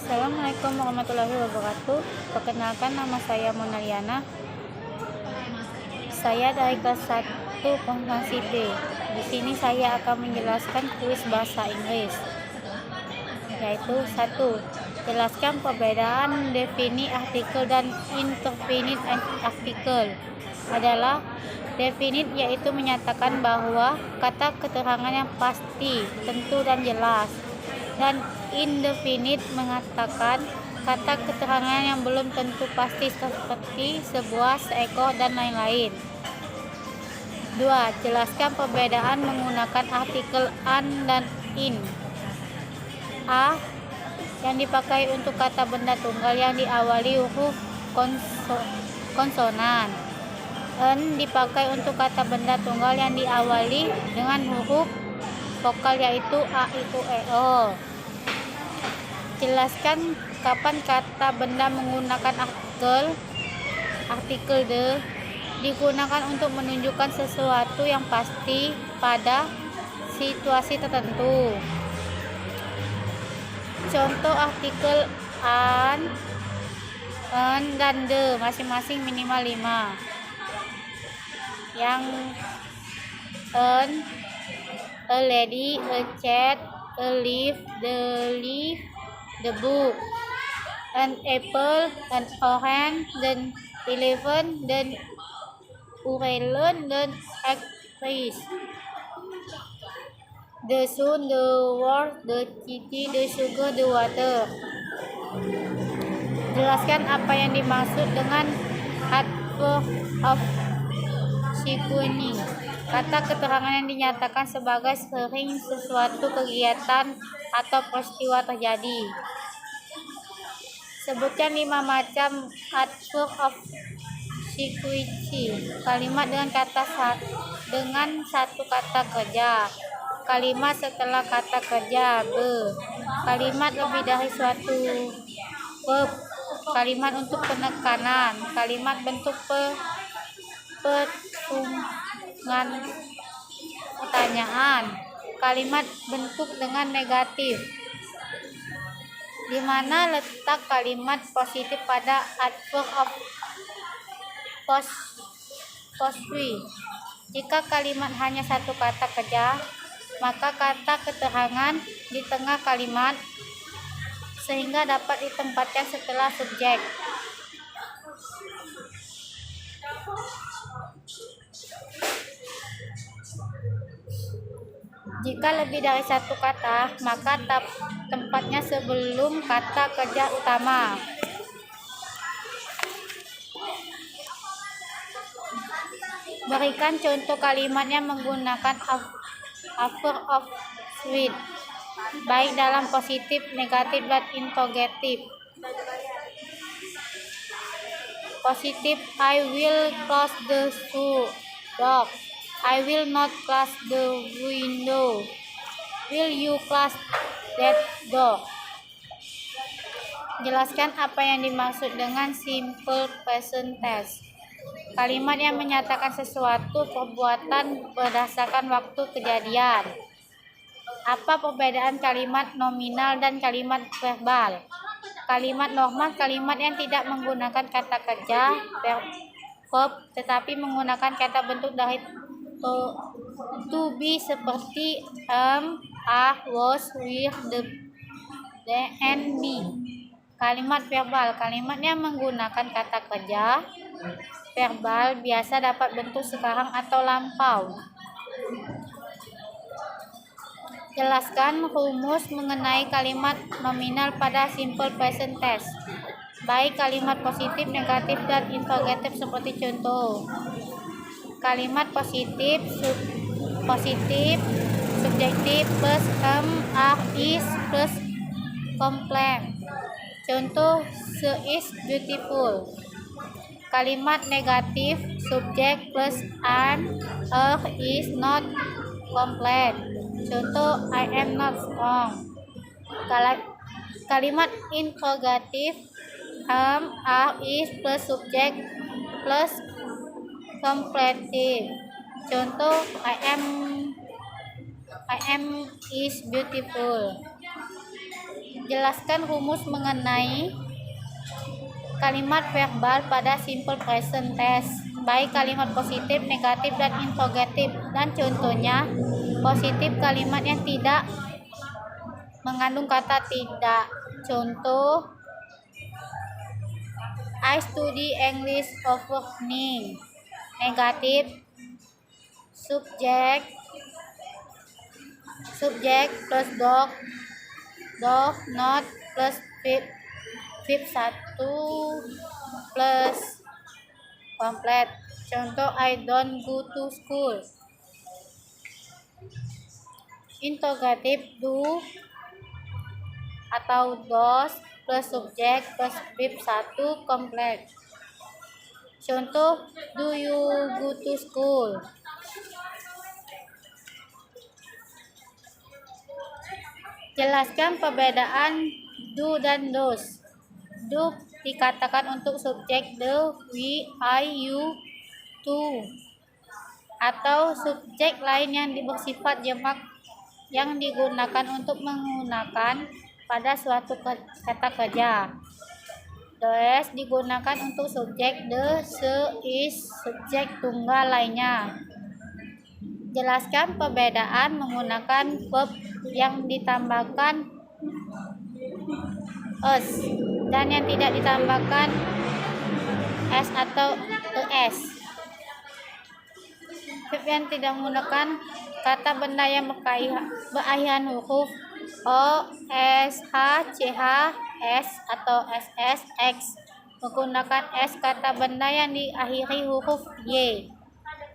Assalamualaikum warahmatullahi wabarakatuh. Perkenalkan, nama saya Monaliana. Saya dari kelas 1 Kompetensi D. Di sini saya akan menjelaskan kuis bahasa Inggris. Yaitu 1. Jelaskan perbedaan defini artikel dan indefinite artikel. Adalah definite yaitu menyatakan bahwa kata keterangan yang pasti, tentu dan jelas. Dan indefinite mengatakan kata keterangan yang belum tentu pasti seperti sebuah, seekor, dan lain-lain. 2. Jelaskan perbedaan menggunakan artikel an dan in. A yang dipakai untuk kata benda tunggal yang diawali huruf konsonan. N dipakai untuk kata benda tunggal yang diawali dengan huruf vokal yaitu a, i, u, e, o. Jelaskan kapan kata benda menggunakan artikel the digunakan untuk menunjukkan sesuatu yang pasti pada situasi tertentu. Contoh artikel an, dan the masing-masing minimal 5. Yang an, a lady, a cat, a leaf, the book, an apple, an orange, then elephant, then urelon, then actress, the sun, the world, the city, the sugar, the water. Jelaskan apa yang dimaksud dengan adverb of sequencing. Kata keterangan yang dinyatakan sebagai sering sesuatu kegiatan atau peristiwa terjadi. Sebutkan 5 macam adverb of sequencing. Kalimat dengan satu kata kerja. Kalimat setelah kata kerja. Kalimat lebih dari suatu verb. Kalimat untuk penekanan. Kalimat bentuk pertanyaan. Kalimat bentuk dengan negatif. Di mana letak kalimat positif pada adverb of possessive? Jika kalimat hanya satu kata kerja, maka kata keterangan di tengah kalimat sehingga dapat ditempatkan setelah subjek. Jika lebih dari satu kata, maka tempatnya sebelum kata kerja utama. Berikan contoh kalimat yang menggunakan adverb of sweet, baik dalam positif, negatif, dan interrogatif. Positif, I will close the door. I will not close the window. Will you close that door? Jelaskan apa yang dimaksud dengan simple present tense. Kalimat yang menyatakan sesuatu perbuatan berdasarkan waktu kejadian. Apa perbedaan kalimat nominal dan kalimat verbal? Kalimat normal kalimat yang tidak menggunakan kata kerja verb tetapi menggunakan kata bentuk dari to be seperti are, was, were, the, and me. Kalimat verbal kalimat yang menggunakan kata kerja verbal biasa dapat bentuk sekarang atau lampau. Jelaskan rumus mengenai kalimat nominal pada simple present tense, baik kalimat positif, negatif, dan interrogatif seperti contoh. Kalimat positif, subjektif plus are, is plus complement. Contoh, she is beautiful. Kalimat negatif, subjek plus are, is not complete. Contoh, I am not strong. Kalimat interrogatif, are, is plus subjek plus completive. Contoh, I am is beautiful. Jelaskan rumus mengenai kalimat verbal pada simple present tense, baik kalimat positif, negatif, dan interrogatif. Dan contohnya, positif kalimat yang tidak mengandung kata tidak. Contoh, I study English overnight. Negatif, subject plus dog not plus verb 1 plus komplit. Contoh, I don't go to school. Interrogatif, do atau does plus subject plus verb 1 komplit. Contoh, do you go to school? Jelaskan perbedaan do dan does. Do dikatakan untuk subjek the, we, I, you, to, atau subjek lain yang bersifat jamak yang digunakan untuk menggunakan pada suatu kata kerja. Does digunakan untuk subjek the, se, is, subjek tunggal lainnya. Jelaskan perbedaan menggunakan verb yang ditambahkan s dan yang tidak ditambahkan s atau es. Verb yang tidak menggunakan kata benda yang berakhiran huruf o, s, h, ch, s atau ss, x, menggunakan s kata benda yang diakhiri huruf y,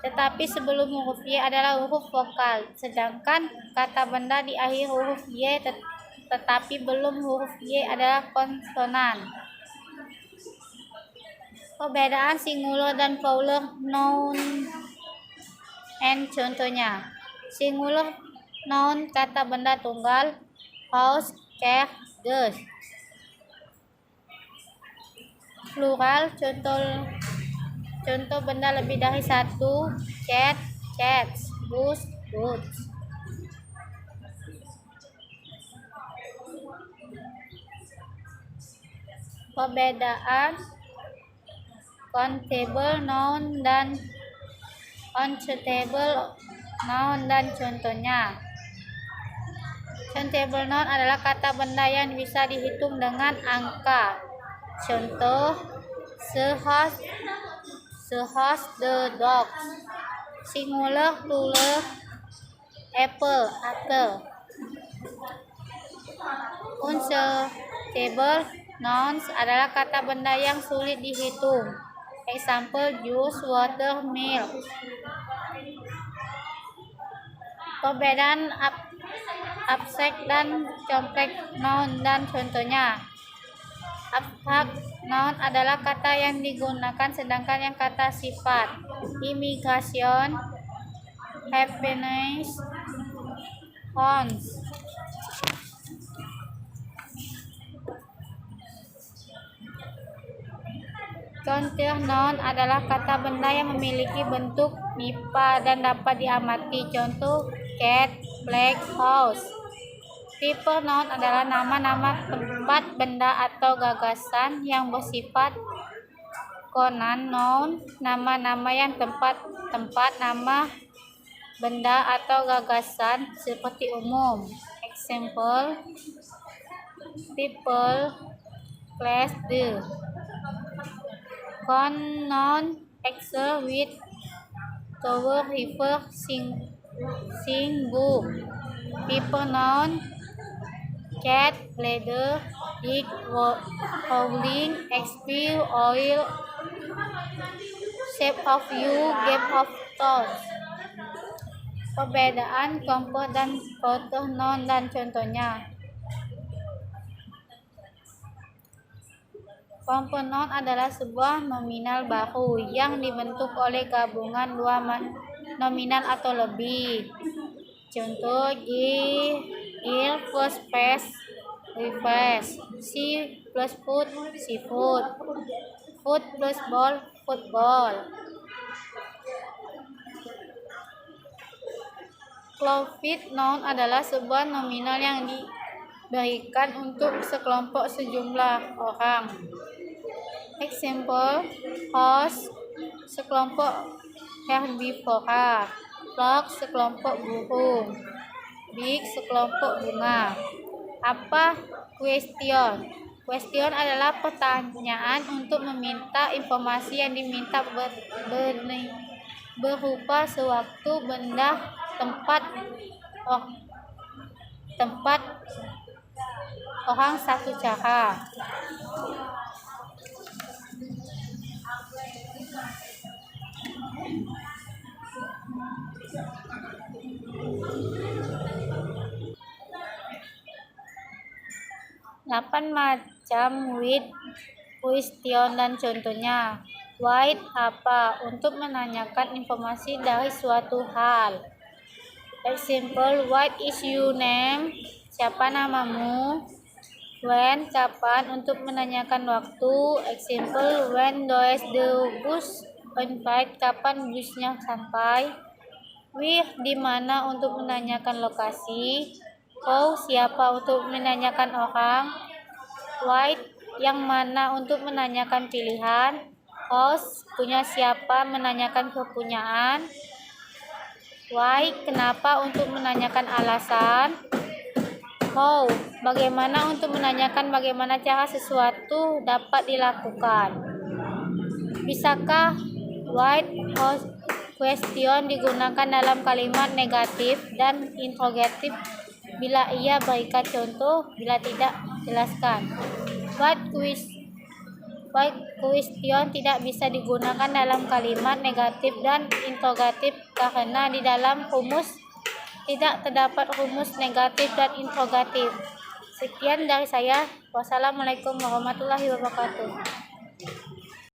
tetapi sebelum huruf y adalah huruf vokal, sedangkan kata benda diakhiri huruf y tetapi belum huruf y adalah konsonan. Perbedaan singular dan plural noun and contohnya. Singular noun kata benda tunggal, house, cat, does. Plural contoh benda lebih dari satu, cat, cats, bus, boots. Perbedaan countable noun dan uncountable noun dan contohnya. Countable noun adalah kata benda yang bisa dihitung dengan angka. Contoh, the horse, the dogs. Singular, plural, apple. Uncountable nouns adalah kata benda yang sulit dihitung. Example, juice, water, milk. Perbedaan abstrak dan kompleks noun dan contohnya. Abstrak noun adalah kata yang digunakan, sedangkan yang kata sifat. Immigration, happiness, horns. Contoh noun adalah kata benda yang memiliki bentuk MIPA dan dapat diamati. Contoh, cat, flag, house. People noun adalah nama-nama tempat, benda, atau gagasan yang bersifat konon. Noun, nama-nama yang tempat, nama, benda, atau gagasan seperti umum. Example, people, place, the. Noun, excel, with, tower, river, sing, book. People noun, cat, ladder, dig, howling, expel, oil, shape of you, game of thoughts. Perbedaan komponen dan contoh noun dan contohnya. Komponen noun adalah sebuah nominal baru yang dibentuk oleh gabungan dua nominal atau lebih. Contoh, gear plus space, reverse. Sea plus food, seafood. Food plus ball, football. Cloudfit noun adalah sebuah nominal yang berikan untuk sekelompok sejumlah orang. Example, horse sekelompok herbivora, frog sekelompok burung, bee sekelompok bunga. Apa question? Question adalah pertanyaan untuk meminta informasi yang diminta berupa sewaktu, benda, tempat, orang, satu cara. Delapan macam with question dan contohnya. Why, apa, untuk menanyakan informasi dari suatu hal. Example, what is your name? Siapa namamu? When, kapan, untuk menanyakan waktu. Example, when does the bus arrive? Kapan busnya sampai? Where, di mana, untuk menanyakan lokasi. Who, siapa, untuk menanyakan orang. Why, yang mana, untuk menanyakan pilihan. Whose, punya siapa, menanyakan kepunyaan. Why, kenapa, untuk menanyakan alasan. How, bagaimana, untuk menanyakan bagaimana cara sesuatu dapat dilakukan. Bisakah why question digunakan dalam kalimat negatif dan interrogatif? Bila iya, berikan contoh, bila tidak, jelaskan. What question tidak bisa digunakan dalam kalimat negatif dan interrogatif karena di dalam rumus tidak terdapat rumus negatif dan interrogatif. Sekian dari saya. Wassalamualaikum warahmatullahi wabarakatuh.